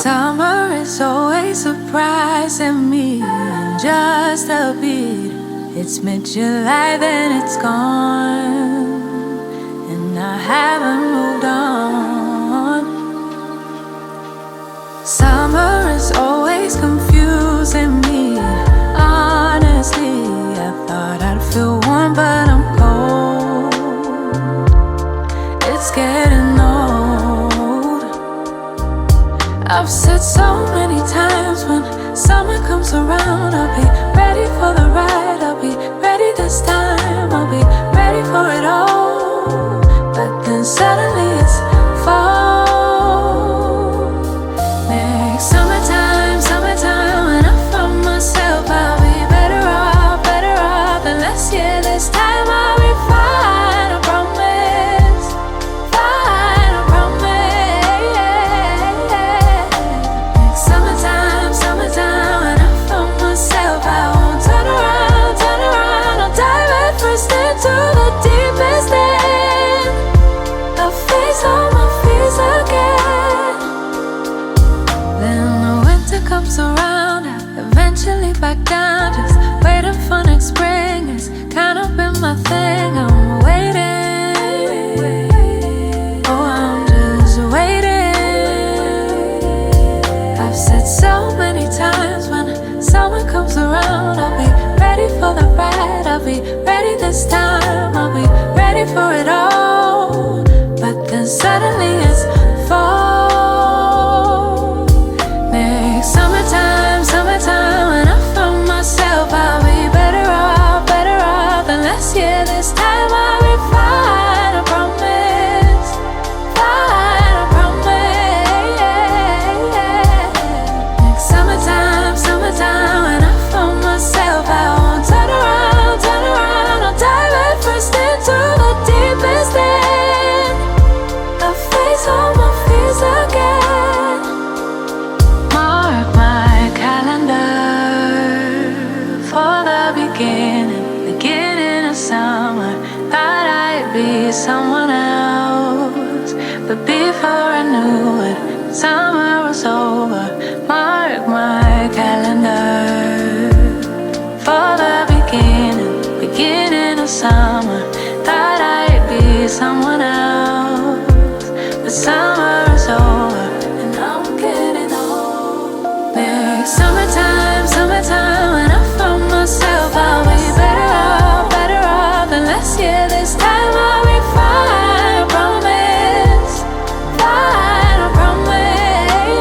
Summer is always surprising me in just a bit. It's mid-July, then it's gone, and I haven't moved on. Summer is always confusing me. Honestly, I thought I'd feel warm, but I'm cold. It's getting old. I've said so many times, when summer comes around, I'll be ready for the ride. I'll be ready this time. I'll be ready for it all. But then suddenly it's fall. Next summertime, when I find myself, I'll be better off than last year. This time I'll be fine, I promise. Fine, I promise. Next summertime, when I find myself, I won't turn around. I'll dive head first into the deepest end. I'll face all my fears again. Then the winter comes around, I eventually back down, just waiting for next spring. It's kind of been my thing, I'm waiting. Oh, I'm just waiting. I've said so many times, when summer comes around, I'll be ready for the ride. I'll be ready this time. I'll be ready for it all. But then suddenly it's fall. Next summertime, when I find myself, I'll be better off than last year. This time I'll be fine, I promise. Fine, I promise. Next summertime, when I find myself, I won't turn around. I'll dive head first into the deepest end. I'll face all my fears again. Mark my calendar for the beginning of summer. Thought I'd be someone else, but before I knew it, summer was over. Mark my calendar for the beginning of summer. Thought I'd be someone else, but summer is over, and I'm getting old. Next summertime, when I find myself, I'll be better off than last year. This time I'll be fine, I promise. Fine, I promise.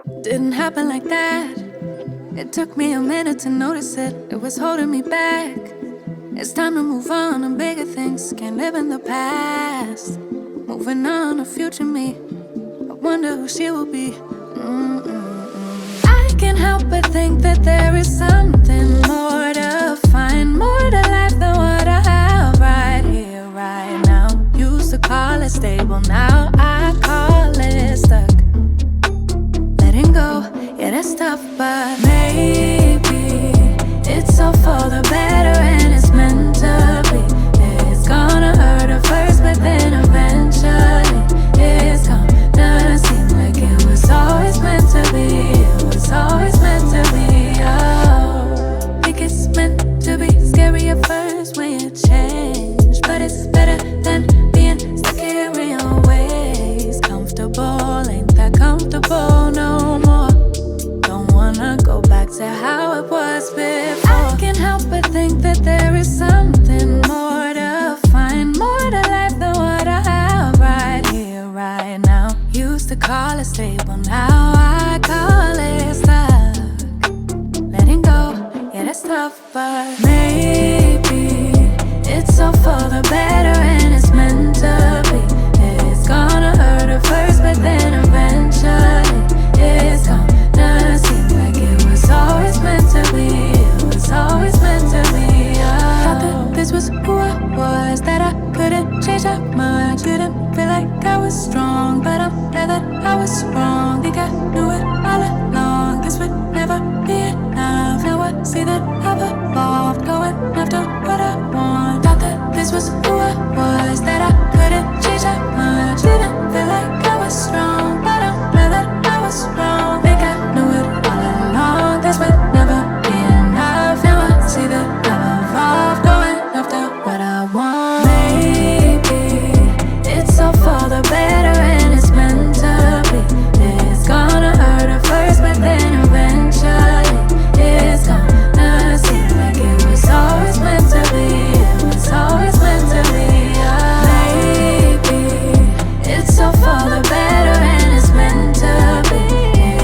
Didn't happen like that. It took me a minute to notice it. It was holding me back. It's time to move on to bigger things. Can't live in the past. Moving on to future me. I wonder who she will be. I can't help but think that there is something more to find, more to life than what I have right here, right now. Used to call it stable, now I call it stuck. Letting go, yeah, that's tough, but maybe it's all for the better and it's meant to be. It's gonna hurt at first, but then eventually it's gonna seem like it was always meant to be. It was always meant to be. Oh, think it's meant to be. Scary at first when you change, but it's better than being stuck here in your ways. Comfortable, ain't that comfortable no more. Don't wanna go back to how it was before. I can't help but think that there is something more to find, more to life than what I have right here, right now. Used to call it stable, now I call it stuck. Letting go, yeah, that's tough, but maybe it's all for the better and it's meant to be. It's gonna hurt at first, but then eventually it's gonna seem like it was always meant to be. It was always meant to be. Thought that this was who I was, that I couldn't change that much. Didn't feel like I was strong, but I'm glad that I was wrong. Think I knew it all along. This would never be enough. Now I see that I've evolved, going after what I want. Thought that this was who I was, that I couldn't change that much. Didn't feel like I was strong, but I'm glad that I was wrong. Think I knew it all along. This would never be enough. Now I see that I've evolved, going after what I want. Maybe it's all for the better and it's meant to be. It's gonna hurt at first, but then eventually it's gonna seem like it was always meant to be. It was always meant to be. Maybe it's all for the better and it's meant to be.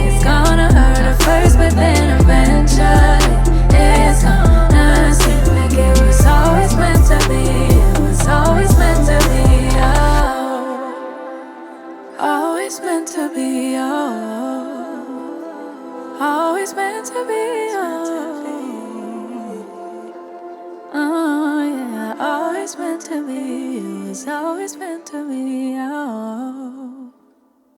It's gonna hurt at first, but then eventually it's gonna seem like it was always meant to be. It was always meant to be. Oh, always meant to be. Oh, always meant to be. Oh, yeah, always meant to be. It was always meant to be. Oh.